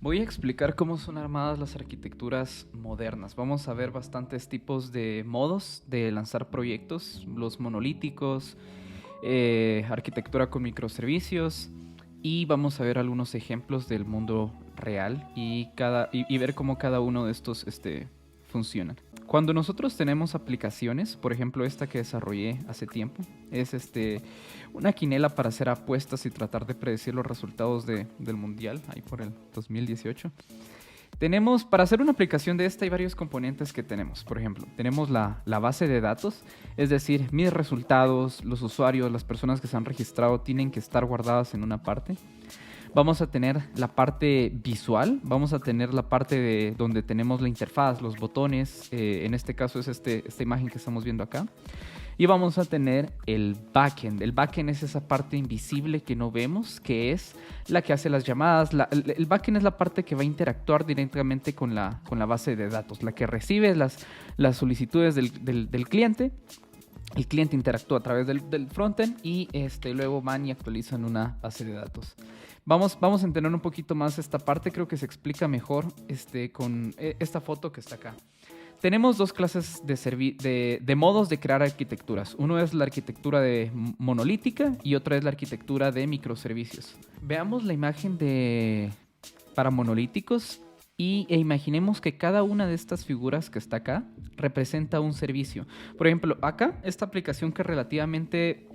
Voy a explicar cómo son armadas las arquitecturas modernas. Vamos a ver bastantes tipos de modos de lanzar proyectos, los monolíticos, arquitectura con microservicios y vamos a ver algunos ejemplos del mundo real y ver cómo cada uno de estos funciona. Cuando nosotros tenemos aplicaciones, por ejemplo esta que desarrollé hace tiempo, es una quinela para hacer apuestas y tratar de predecir los resultados del mundial, ahí por el 2018. Para hacer una aplicación de esta hay varios componentes que tenemos. Por ejemplo, tenemos la base de datos, es decir, mis resultados, los usuarios, las personas que se han registrado tienen que estar guardadas en una parte. Vamos a tener la parte visual, vamos a tener la parte de donde tenemos la interfaz, los botones, en este caso es esta imagen que estamos viendo acá. Y vamos a tener el backend. El backend es esa parte invisible que no vemos, que es la que hace las llamadas. El backend es la parte que va a interactuar directamente con la base de datos, la que recibe las solicitudes del cliente. El cliente interactúa a través del frontend y luego van y actualizan una base de datos. Vamos a entender un poquito más esta parte, creo que se explica mejor con esta foto que está acá. Tenemos dos clases de modos de crear arquitecturas. Uno es la arquitectura monolítica y otra es la arquitectura de microservicios. Veamos la imagen para monolíticos e imaginemos que cada una de estas figuras que está acá representa un servicio. Por ejemplo, acá, esta aplicación que es relativamente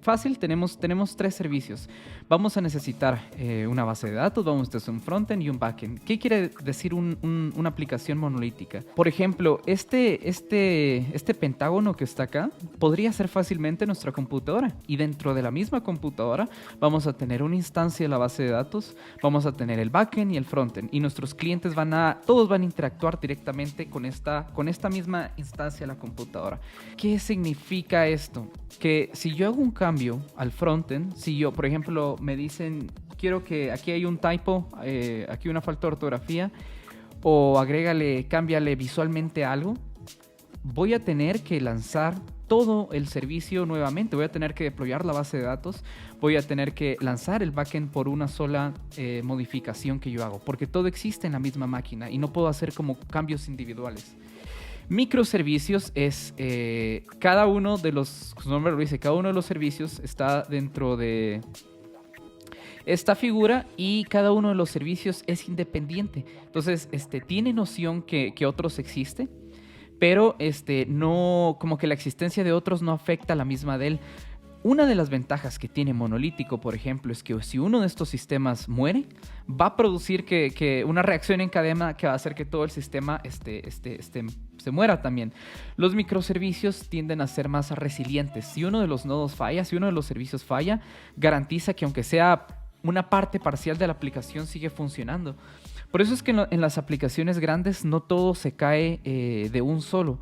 fácil, tenemos tres servicios. Vamos a necesitar una base de datos, vamos a necesitar un frontend y un backend. ¿Qué quiere decir una aplicación monolítica? Por ejemplo, este pentágono que está acá podría ser fácilmente nuestra computadora. Y dentro de la misma computadora vamos a tener una instancia de la base de datos, vamos a tener el backend y el frontend. Y nuestros clientes todos van a interactuar directamente con esta misma instancia de la computadora. ¿Qué significa esto? Que si yo hago un cambio al frontend, si yo, por ejemplo, me dicen, quiero que aquí hay un typo, aquí una falta de ortografía, o cámbiale visualmente algo, voy a tener que lanzar todo el servicio nuevamente, voy a tener que deployar la base de datos, voy a tener que lanzar el backend por una sola modificación que yo hago, porque todo existe en la misma máquina y no puedo hacer como cambios individuales. Microservicios es cada uno de los, su nombre lo dice, cada uno de los servicios está dentro de esta figura y cada uno de los servicios es independiente. Entonces, tiene noción que otros existen, pero no, como que la existencia de otros no afecta a la misma de él. Una de las ventajas que tiene monolítico, por ejemplo, es que si uno de estos sistemas muere, va a producir que una reacción en cadena que va a hacer que todo el sistema se muera también. Los microservicios tienden a ser más resilientes. Si uno de los nodos falla, si uno de los servicios falla, garantiza que aunque sea una parte parcial de la aplicación sigue funcionando. Por eso es que en las aplicaciones grandes no todo se cae de un solo.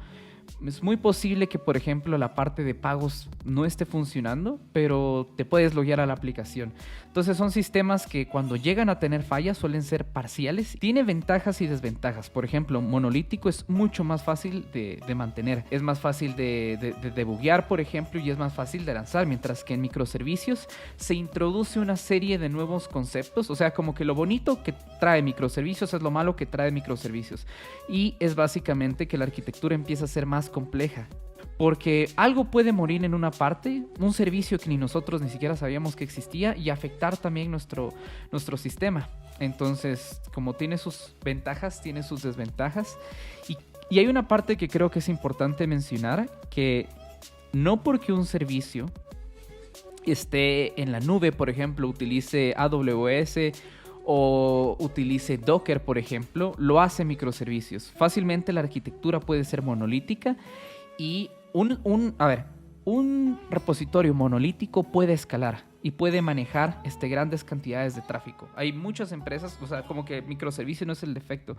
Es muy posible que, por ejemplo, la parte de pagos no esté funcionando, pero te puedes loguear a la aplicación. Entonces son sistemas que cuando llegan a tener fallas suelen ser parciales. Tiene ventajas y desventajas. Por ejemplo, monolítico es mucho más fácil de mantener. Es más fácil de debuguear, por ejemplo, y es más fácil de lanzar. Mientras que en microservicios se introduce una serie de nuevos conceptos. O sea, como que lo bonito que trae microservicios es lo malo que trae microservicios. Y es básicamente que la arquitectura empieza a ser más compleja, porque algo puede morir en una parte, un servicio que ni nosotros ni siquiera sabíamos que existía, y afectar también nuestro sistema. Entonces, como tiene sus ventajas, tiene sus desventajas, y hay una parte que creo que es importante mencionar, que no porque un servicio esté en la nube, por ejemplo, utilice AWS o utilice Docker, por ejemplo, lo hace microservicios. Fácilmente la arquitectura puede ser monolítica y un repositorio monolítico puede escalar y puede manejar grandes cantidades de tráfico. Hay muchas empresas, o sea, como que microservicio no es el defecto.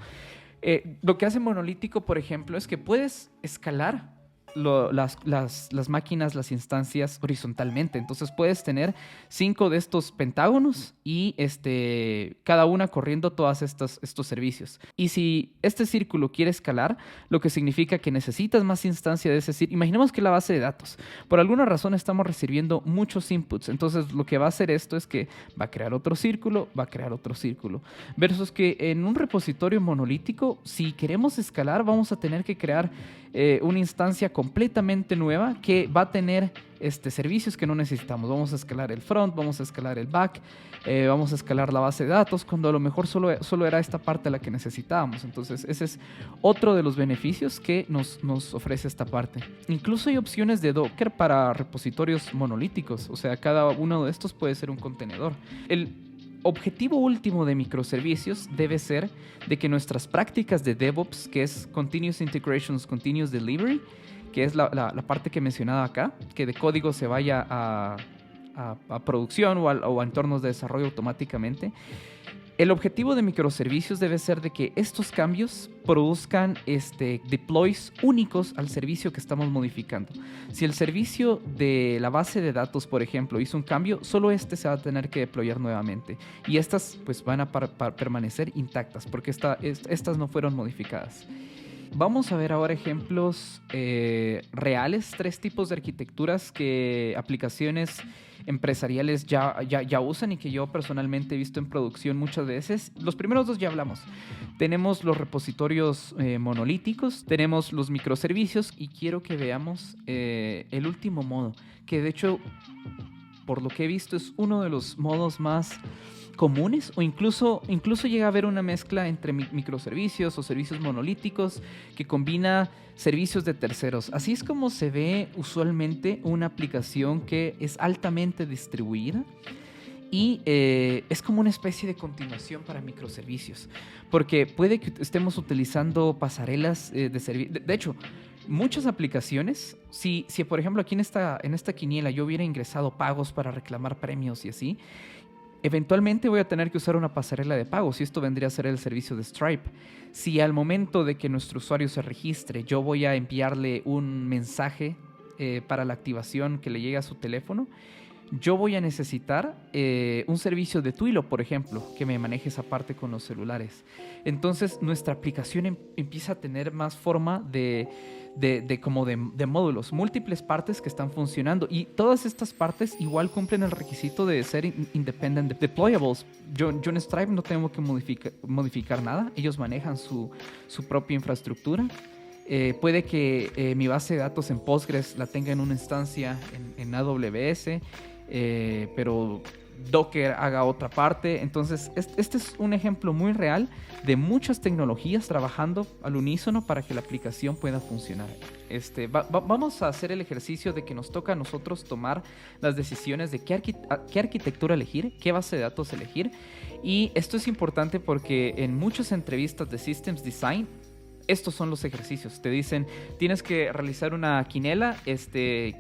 Lo que hace monolítico, por ejemplo, es que puedes escalar las máquinas, las instancias horizontalmente. Entonces puedes tener 5 de estos pentágonos y cada una corriendo todos estos servicios. Y si este círculo quiere escalar, lo que significa que necesitas más instancia de ese círculo. Imaginemos que la base de datos, por alguna razón estamos recibiendo muchos inputs. Entonces lo que va a hacer esto es que va a crear otro círculo, va a crear otro círculo. Versus que en un repositorio monolítico, si queremos escalar, vamos a tener que crear una instancia completamente nueva que va a tener servicios que no necesitamos. Vamos a escalar el front, vamos a escalar el back, vamos a escalar la base de datos, cuando a lo mejor solo era esta parte la que necesitábamos. Entonces ese es otro de los beneficios que nos ofrece esta parte. Incluso hay opciones de Docker para repositorios monolíticos, o sea, cada uno de estos puede ser un contenedor. El objetivo último de microservicios debe ser de que nuestras prácticas de DevOps, que es Continuous Integrations, Continuous Delivery, que es la parte que mencionaba acá, que de código se vaya a producción o a entornos de desarrollo automáticamente. El objetivo de microservicios debe ser de que estos cambios produzcan deploys únicos al servicio que estamos modificando. Si el servicio de la base de datos, por ejemplo, hizo un cambio, solo se va a tener que deployar nuevamente. Y estas pues van a permanecer intactas porque estas no fueron modificadas. Vamos a ver ahora ejemplos reales, 3 tipos de arquitecturas que aplicaciones empresariales ya usan y que yo personalmente he visto en producción muchas veces. Los primeros 2 ya hablamos. Tenemos los repositorios monolíticos, tenemos los microservicios y quiero que veamos el último modo, que de hecho, por lo que he visto, es uno de los modos más comunes, o incluso llega a haber una mezcla entre microservicios o servicios monolíticos que combina servicios de terceros. Así es como se ve usualmente una aplicación que es altamente distribuida y es como una especie de continuación para microservicios, porque puede que estemos utilizando pasarelas de servicio. De hecho, muchas aplicaciones, si por ejemplo aquí en esta quiniela yo hubiera ingresado pagos para reclamar premios y así, eventualmente voy a tener que usar una pasarela de pagos y esto vendría a ser el servicio de Stripe. Si al momento de que nuestro usuario se registre yo voy a enviarle un mensaje para la activación que le llegue a su teléfono, yo voy a necesitar un servicio de Twilio, por ejemplo, que me maneje esa parte con los celulares. Entonces nuestra aplicación empieza a tener más forma de módulos, múltiples partes que están funcionando, y todas estas partes igual cumplen el requisito de ser independent deployables. Yo en Stripe no tengo que modificar nada, ellos manejan su propia infraestructura. Puede que mi base de datos en Postgres la tenga en una instancia en AWS, pero Docker haga otra parte. Entonces este es un ejemplo muy real de muchas tecnologías trabajando al unísono para que la aplicación pueda funcionar. Vamos a hacer el ejercicio de que nos toca a nosotros tomar las decisiones de qué arquitectura elegir, qué base de datos elegir. Y esto es importante porque en muchas entrevistas de Systems Design estos son los ejercicios. Te dicen, tienes que realizar una quinela,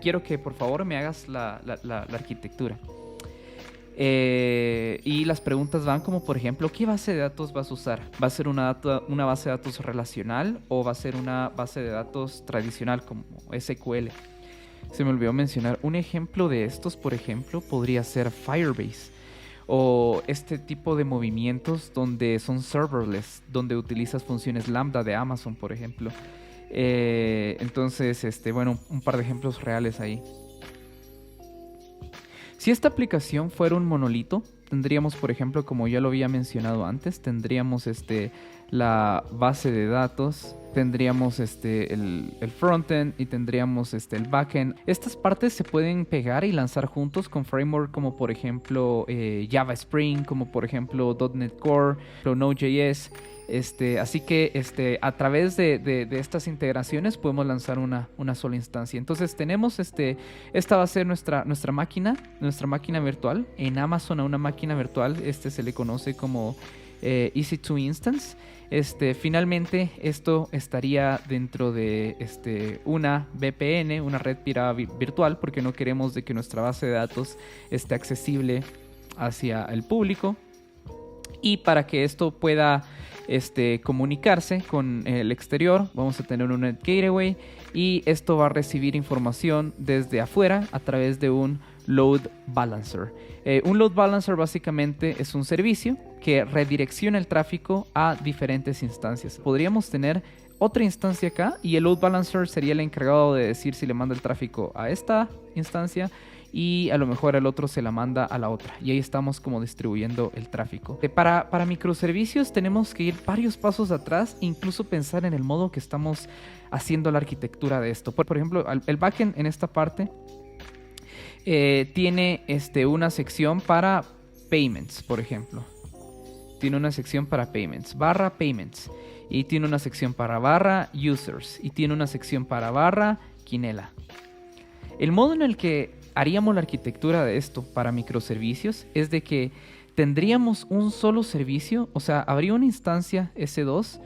quiero que por favor me hagas la arquitectura. Y las preguntas van como, por ejemplo, ¿qué base de datos vas a usar? ¿Va a ser una base de datos relacional o va a ser una base de datos tradicional como SQL? Se me olvidó mencionar, un ejemplo de estos, por ejemplo, podría ser Firebase. O este tipo de movimientos donde son serverless, donde utilizas funciones Lambda de Amazon, por ejemplo. Entonces, bueno, un par de ejemplos reales ahí. Si esta aplicación fuera un monolito, tendríamos, por ejemplo, como ya lo había mencionado antes, tendríamos la base de datos, tendríamos el frontend y tendríamos el backend. Estas partes se pueden pegar y lanzar juntos con framework como por ejemplo Java Spring, como por ejemplo .NET Core, Node.js. Así que a través de estas integraciones podemos lanzar una sola instancia. Entonces tenemos esta va a ser nuestra máquina virtual. En Amazon a una máquina virtual se le conoce como EC2 Instance. Finalmente esto estaría dentro de una VPN, una red privada virtual, porque no queremos de que nuestra base de datos esté accesible hacia el público. Y para que esto pueda comunicarse con el exterior. Vamos a tener un Net Gateway y esto va a recibir información desde afuera a través de un Load Balancer. Un Load Balancer básicamente es un servicio que redirecciona el tráfico a diferentes instancias. Podríamos tener otra instancia acá y el Load Balancer sería el encargado de decir si le manda el tráfico a esta instancia y a lo mejor el otro se la manda a la otra, y ahí estamos como distribuyendo el tráfico. Para microservicios tenemos que ir varios pasos atrás, incluso pensar en el modo que estamos haciendo la arquitectura de esto. Por ejemplo, el backend en esta parte tiene una sección para payments, por ejemplo. Tiene una sección para payments, barra payments, y tiene una sección para barra users, y tiene una sección para barra Quinela. El modo en el que haríamos la arquitectura de esto para microservicios es de que tendríamos un solo servicio, o sea, habría una instancia S2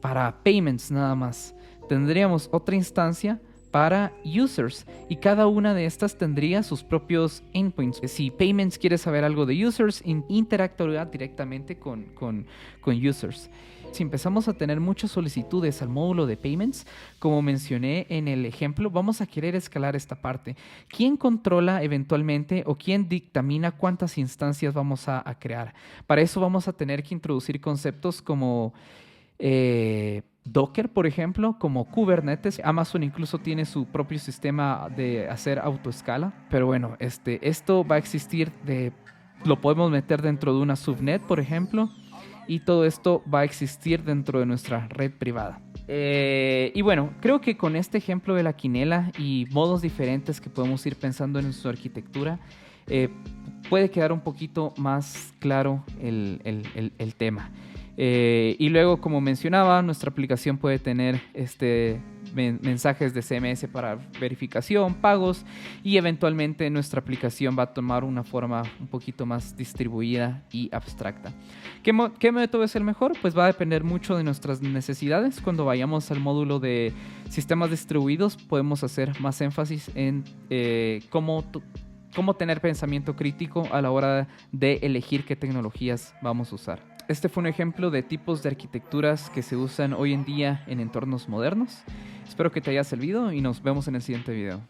para payments nada más. Tendríamos otra instancia para users y cada una de estas tendría sus propios endpoints. Si payments quiere saber algo de users, interactuará directamente con users. Si empezamos a tener muchas solicitudes al módulo de payments, como mencioné en el ejemplo, vamos a querer escalar esta parte. ¿Quién controla eventualmente o quién dictamina cuántas instancias vamos a crear? Para eso vamos a tener que introducir conceptos como Docker, por ejemplo, como Kubernetes. Amazon incluso tiene su propio sistema de hacer autoescala. Pero bueno, esto va a existir, lo podemos meter dentro de una subnet, por ejemplo. Y todo esto va a existir dentro de nuestra red privada. Y bueno, creo que con este ejemplo de la Quinela y modos diferentes que podemos ir pensando en su arquitectura, puede quedar un poquito más claro el tema. Y luego, como mencionaba, nuestra aplicación puede tener mensajes de CMS para verificación, pagos, y eventualmente nuestra aplicación va a tomar una forma un poquito más distribuida y abstracta. ¿Qué método es el mejor? Pues va a depender mucho de nuestras necesidades. Cuando vayamos al módulo de sistemas distribuidos, podemos hacer más énfasis en cómo tener pensamiento crítico a la hora de elegir qué tecnologías vamos a usar. Este fue un ejemplo de tipos de arquitecturas que se usan hoy en día en entornos modernos. Espero que te haya servido y nos vemos en el siguiente video.